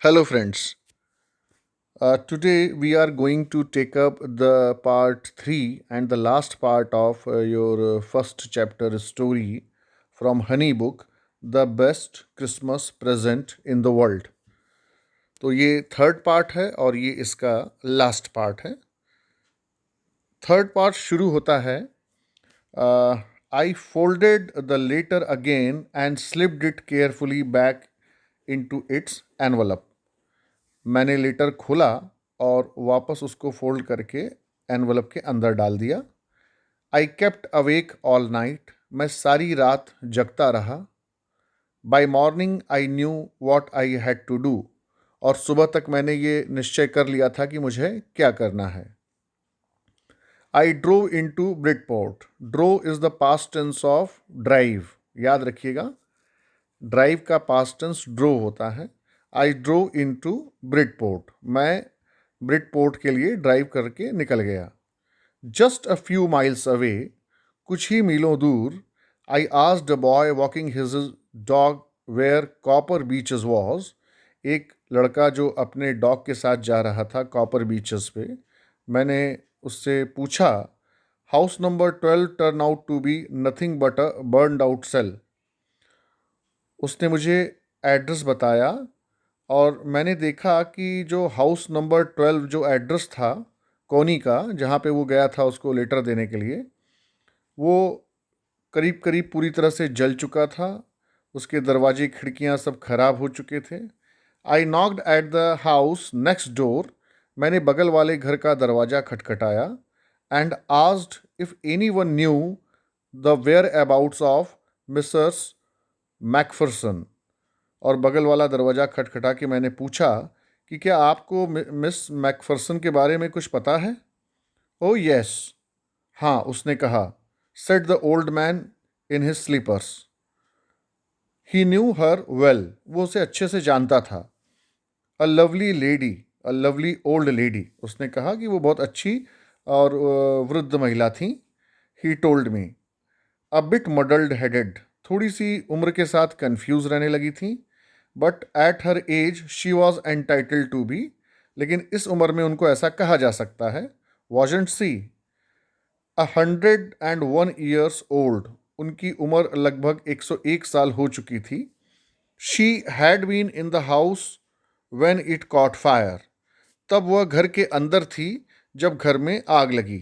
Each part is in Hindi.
Hello, friends. Today we are going to take up the part 3 and the last part of your first chapter story from Honey Book, The Best Christmas Present in the World. तो ये थर्ड पार्ट है और ये इसका लास्ट पार्ट है. थर्ड पार्ट शुरू होता है. I folded the letter again and slipped it carefully back into its envelope. मैंने लेटर खोला और वापस उसको फोल्ड करके एनवलप के अंदर डाल दिया. I kept awake all night. मैं सारी रात जगता रहा. By morning I knew what I had to do. और सुबह तक मैंने ये निश्चय कर लिया था कि मुझे क्या करना है. I drove into Bridport. Drove is the past tense of drive. याद रखिएगा, ड्राइव का पास्ट टेंस ड्रोव होता है. I drove into Bridport. मैं ब्रिडपोर्ट के लिए ड्राइव करके निकल गया. Just a few miles away, कुछ ही मीलों दूर, I asked a boy walking his dog where Copper Beeches was. एक लड़का जो अपने डॉग के साथ जा रहा था कॉपर बीचेस पे, मैंने उससे पूछा, house number 12 turn out to be nothing but a burned out shell. उसने मुझे एड्रेस बताया और मैंने देखा कि जो हाउस नंबर 12 जो एड्रेस था कोनी का, जहाँ पे वो गया था उसको लेटर देने के लिए, वो करीब करीब पूरी तरह से जल चुका था. उसके दरवाजे खिड़कियाँ सब खराब हो चुके थे. I knocked at the house next door. मैंने बगल वाले घर का दरवाज़ा खटखटाया. And asked if anyone knew the whereabouts of Mrs McPherson. और बगल वाला दरवाज़ा खटखटा के मैंने पूछा कि क्या आपको मिस मैकफरसन के बारे में कुछ पता है. ओ यस, हाँ, उसने कहा. Said the old man in his slippers. He knew her well. वो उसे अच्छे से जानता था. A lovely lady, a lovely old lady. उसने कहा कि वो बहुत अच्छी और वृद्ध महिला थी. He told me. A bit muddled headed. थोड़ी सी उम्र के साथ कंफ्यूज रहने लगी थी. But at her age she was entitled to be. लेकिन इस उम्र में उनको ऐसा कहा जा सकता है. Wasn't she. 101 years old. उनकी उम्र लगभग 101 साल हो चुकी थी. She had been in the house when it caught fire. तब वह घर के अंदर थी जब घर में आग लगी.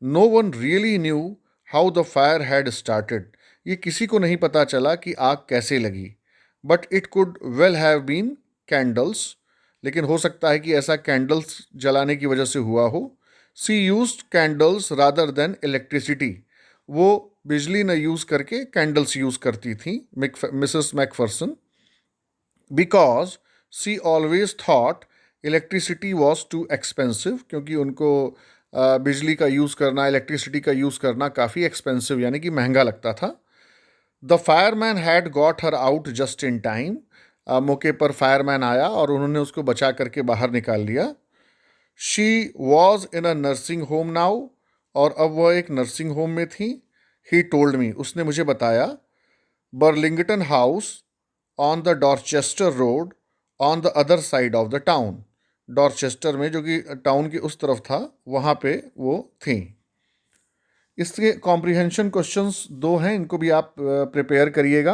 No one really knew how the fire had started. ये किसी को नहीं पता चला कि आग कैसे लगी. But it could well have been candles. लेकिन हो सकता है कि ऐसा कैंडल्स जलाने की वजह से हुआ हो. She used candles rather than electricity. वो बिजली न यूज़ करके कैंडल्स यूज़ करती थी Mrs McPherson. Because she always thought electricity was too expensive. क्योंकि उनको बिजली का यूज़ करना, इलेक्ट्रिसिटी का यूज़ करना काफ़ी एक्सपेंसिव यानी कि महंगा लगता था. The fireman had got her out just in time. मौके पर फायरमैन आया और उन्होंने उसको बचा करके बाहर निकाल लिया. She was in a nursing home now. और अब वह एक नर्सिंग होम में थी. ही टोल्ड मी. उसने मुझे बताया. Burlington house on the Dorchester road on the other side of the town. Dorchester में, जो कि टाउन के उस तरफ था, वहाँ पे वो थी. इसके कॉम्प्रिहेंशन क्वेश्चंस दो हैं, इनको भी आप प्रिपेयर करिएगा.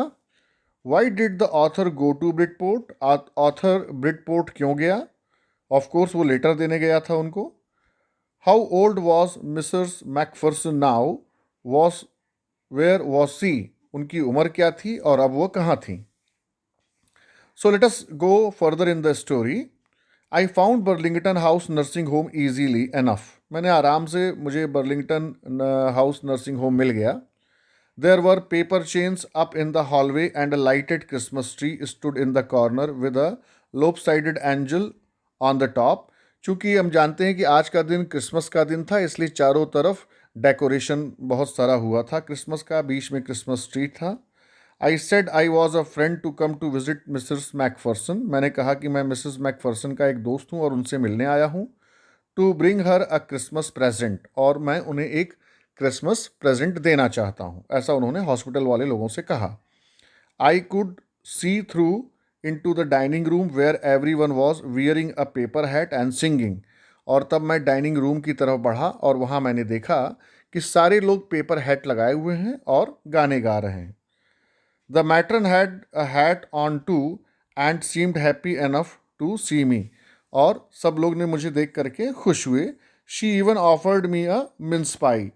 Why did the author go to Bridport. Author Bridport क्यों गया. ऑफ कोर्स वो लेटर देने गया था उनको. How old was Mrs McPherson now. Was where was she. उनकी उम्र क्या थी और अब वो कहाँ थी. So let us go further in the story. I found Burlington House Nursing Home easily enough. मैंने आराम से, मुझे बर्लिंगटन हाउस नर्सिंग होम मिल गया. There were paper chains up in the hallway and a lighted Christmas tree stood in the corner with a lopsided angel on the top. चूँकि हम जानते हैं कि आज का दिन क्रिसमस का दिन था, इसलिए चारों तरफ डेकोरेशन बहुत सारा हुआ था क्रिसमस का. बीच में क्रिसमस ट्री था. I said I was a friend to come to visit Mrs McPherson. मैंने कहा कि मैं मिसेस मैकफरसन का एक दोस्त हूँ और उनसे मिलने आया हूँ. To bring her a Christmas present. और मैं उन्हें एक क्रिसमस प्रेजेंट देना चाहता हूँ, ऐसा उन्होंने हॉस्पिटल वाले लोगों से कहा. I could see through into the dining room where everyone was wearing a paper hat and singing. और तब मैं डाइनिंग रूम की तरफ बढ़ा और वहाँ मैंने देखा कि सारे लोग पेपर हैट लगाए हुए हैं और गाने गा रहे हैं. The matron had a hat on too and seemed happy enough to see me. और सब लोग ने मुझे देख करके खुश हुए. She even offered me a mince pie.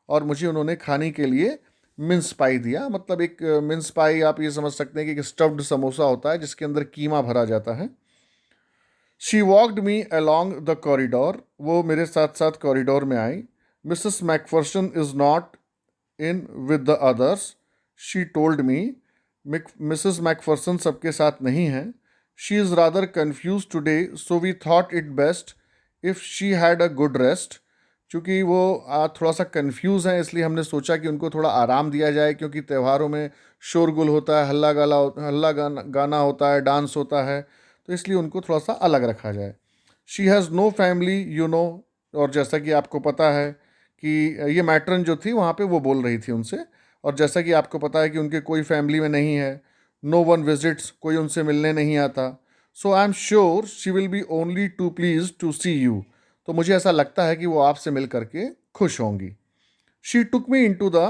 और मुझे उन्होंने खाने के लिए मिन्स पाई दिया. मतलब एक मिन्स पाई आप ये समझ सकते हैं कि एक स्टफ्ड समोसा होता है जिसके अंदर कीमा भरा जाता है. She walked me along the corridor. वो मेरे साथ साथ कॉरिडोर में आई. Mrs McPherson is not in with the others, she told me. Mrs McPherson सबके साथ नहीं हैं. She is rather confused today, so we thought it best if she had a good rest. चूँकि वो थोड़ा सा कन्फ्यूज़ हैं, इसलिए हमने सोचा कि उनको थोड़ा आराम दिया जाए, क्योंकि त्योहारों में शोरगुल होता है, हल्ला गाना होता है, डांस होता है, तो इसलिए उनको थोड़ा सा अलग रखा जाए. She has no family you know. और जैसा कि आपको पता है कि ये मैट्रन जो थी वहाँ पे वो बोल रही थी उनसे, और जैसा कि आपको पता है कि उनके कोई फैमिली में नहीं है. नो वन विजिट्स, कोई उनसे मिलने नहीं आता. So I am sure she will be only too pleased to see you. तो मुझे ऐसा लगता है कि वो आपसे मिल करके खुश होंगी. She took me into the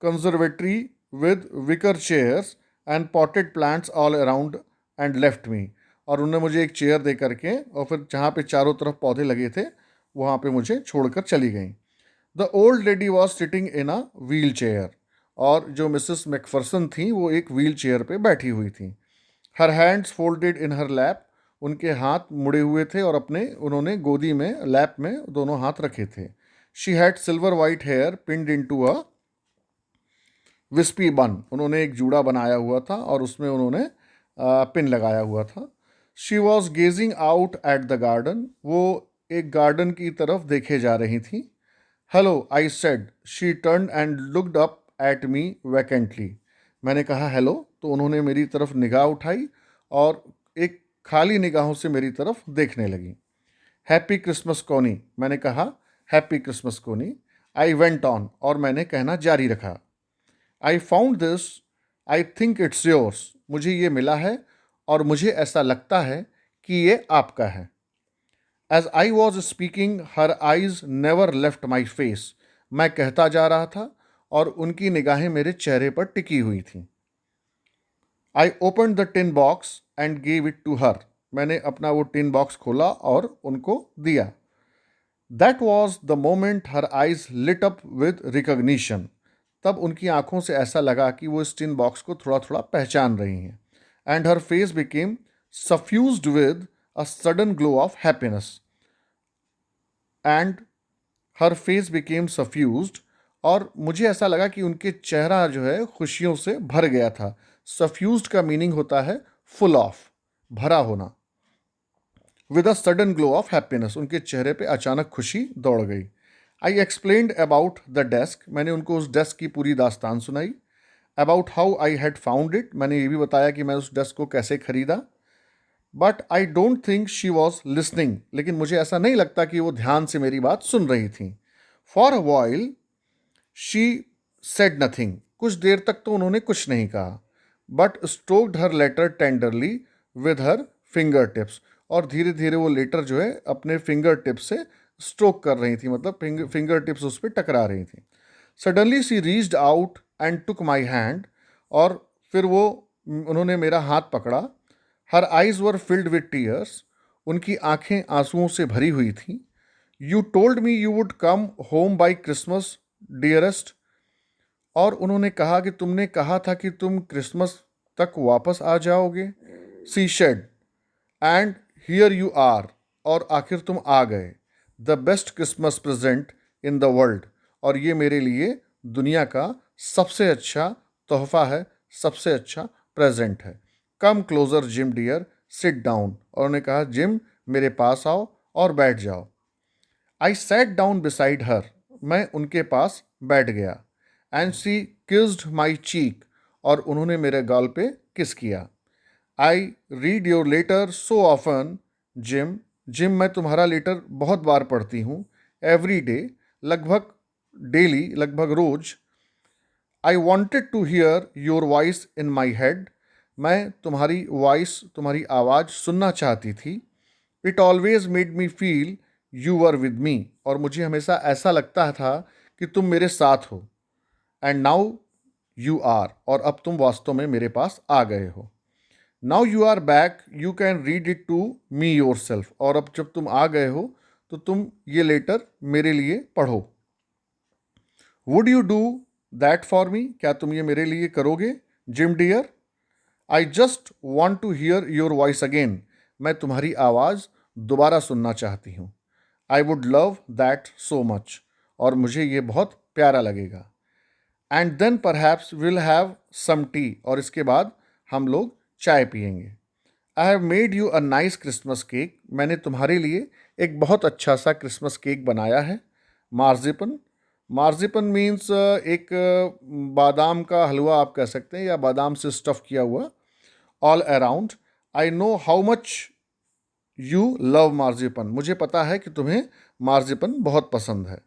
conservatory with wicker chairs and potted plants all around and left me. और उन्होंने मुझे एक चेयर दे करके और फिर जहाँ पे चारों तरफ पौधे लगे थे वहाँ पे मुझे छोड़कर चली गई. The old lady was sitting in a wheel chair. और जो मिसेस मैकफर्सन थी वो एक व्हील चेयर पर बैठी हुई थी. हर हैंड्स फोल्डेड इन हर लैप. उनके हाथ मुड़े हुए थे और उन्होंने गोदी में लैप में दोनों हाथ रखे थे. She had silver white hair pinned into a wispy bun. उन्होंने एक जूड़ा बनाया हुआ था और उसमें उन्होंने पिन लगाया हुआ था. She was gazing out at the garden. वो एक गार्डन की तरफ देखे जा रही थी. Hello I said. She turn and looked up at me vacantly. मैंने कहा हेलो, तो उन्होंने मेरी तरफ निगाह उठाई और एक खाली निगाहों से मेरी तरफ देखने लगी. हैप्पी क्रिसमस कोनी. मैंने कहा हैप्पी क्रिसमस कोनी. I went on. और मैंने कहना जारी रखा. I found this, I think it's yours. मुझे ये मिला है और मुझे ऐसा लगता है कि ये आपका है. As I was speaking her eyes never left my face. मैं कहता जा रहा था और उनकी निगाहें मेरे चेहरे पर टिकी हुई थीं. I open the tin box and gave it to her. मैंने अपना वो टिन बॉक्स खोला और उनको दिया. That was the moment her eyes lit up with recognition. तब उनकी आंखों से ऐसा लगा कि वो इस टिन बॉक्स को थोड़ा थोड़ा पहचान रही हैं. And her face became suffused with a sudden glow of happiness. And her face became suffused. और मुझे ऐसा लगा कि उनके चेहरा जो है खुशियों से भर गया था. सफ्यूज्ड का मीनिंग होता है फुल ऑफ, भरा होना. With a sudden glow of happiness. उनके चेहरे पे अचानक खुशी दौड़ गई. आई एक्सप्लेन्ड अबाउट द डेस्क. मैंने उनको उस डेस्क की पूरी दास्तान सुनाई. About how I had found it. मैंने ये भी बताया कि मैं उस डेस्क को कैसे खरीदा. But I don't think she was listening. लेकिन मुझे ऐसा नहीं लगता कि वो ध्यान से मेरी बात सुन रही थी. For a while she said nothing. कुछ देर तक तो उन्होंने कुछ नहीं कहा. But stroked her letter tenderly with her finger tips. और धीरे धीरे वो लेटर जो है अपने फिंगर टिप्स से स्ट्रोक कर रही थी, मतलब फिंगर टिप्स उस पर टकरा रही थी. Suddenly she reached out and took my hand. और फिर वो उन्होंने मेरा हाथ पकड़ा. Her eyes were filled with tears. उनकी आंखें आंसुओं से भरी हुई थीं. You told me you would come home by Christmas dearest. और उन्होंने कहा कि तुमने कहा था कि तुम क्रिसमस तक वापस आ जाओगे. She said. And here you are. और आखिर तुम आ गए. The best Christmas present in the world. और ये मेरे लिए दुनिया का सबसे अच्छा तोहफा है, सबसे अच्छा प्रेजेंट है. Come closer Jim dear, sit down. और उन्होंने कहा जिम मेरे पास आओ और बैठ जाओ. I sat down beside her. मैं उनके पास बैठ गया. And she kissed my cheek. और उन्होंने मेरे गाल पे किस किया. I read your letter so often Jim. Jim मैं तुम्हारा लेटर बहुत बार पढ़ती हूँ. एवरी डे, लगभग डेली, लगभग रोज. I wanted to hear your voice in my head. मैं तुम्हारी वॉइस, तुम्हारी आवाज़ सुनना चाहती थी। It always made me feel you were with me, और मुझे हमेशा ऐसा लगता था कि तुम मेरे साथ हो। एंड नाउ यू आर, और अब तुम वास्तव में मेरे पास आ गए हो। Now you are back, you can read it to me yourself, और अब जब तुम आ गए हो तो तुम ये लेटर मेरे लिए पढ़ो। Would you do that for me, क्या तुम ये मेरे लिए करोगे Jim dear? I just want to hear your voice again, मैं तुम्हारी आवाज़ दोबारा सुनना चाहती हूँ। I would love that so much, और मुझे ये बहुत प्यारा लगेगा। And then perhaps will have some tea, और इसके बाद हम लोग चाय पियेंगे। I have made you a nice Christmas cake, मैंने तुम्हारे लिए एक बहुत अच्छा सा क्रिसमस केक बनाया है। मार्जिपन, मार्जिपन मीन्स एक बादाम का हलवा आप कह सकते हैं, या बादाम से स्टफ़ किया हुआ। All around, I know how much you love marzipan, मुझे पता है कि तुम्हें मार्जिपन बहुत पसंद है।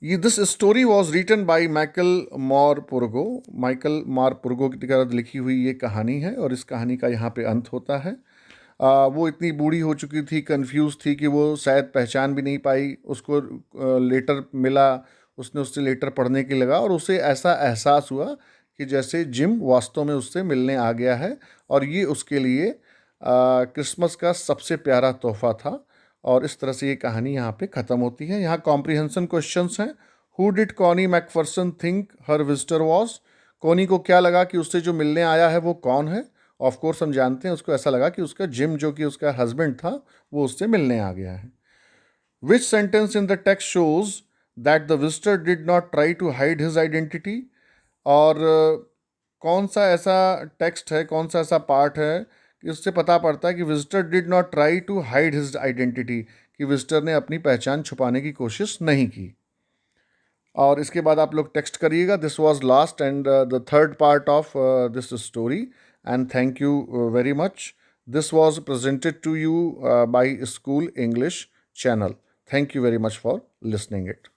ये this story was written by Michael Morpurgo, Michael Morpurgo की तरह लिखी हुई ये कहानी है, और इस कहानी का यहाँ पे अंत होता है। वो इतनी बूढ़ी हो चुकी थी, कंफ्यूज थी कि वो शायद पहचान भी नहीं पाई उसको। लेटर मिला, उसने उससे लेटर पढ़ने के लगा, और उसे ऐसा एहसास हुआ कि जैसे जिम वास्तव में उससे मिलने आ गया है, और ये उसके लिए क्रिसमस का सबसे प्यारा तोहफा था। और इस तरह से ये कहानी यहाँ पे ख़त्म होती है। यहाँ कॉम्प्रिहेंशन क्वेश्चंस हैं। Who did Connie Macpherson think her visitor was, Connie को क्या लगा कि उससे जो मिलने आया है वो कौन है? ऑफ कोर्स हम जानते हैं, उसको ऐसा लगा कि उसका जिम, जो कि उसका हस्बैंड था, वो उससे मिलने आ गया है। Which sentence in the text shows that the visitor did not try to hide his identity, और कौन सा ऐसा टेक्स्ट है, कौन सा ऐसा पार्ट है कि उससे पता पड़ता है कि visitor did not try to hide his identity, कि विजिटर ने अपनी पहचान छुपाने की कोशिश नहीं की। और इसके बाद आप लोग टेक्स्ट करिएगा। This was last and the third part of this story, and thank you very much. This was presented to you by school English channel. Thank you very much for listening it.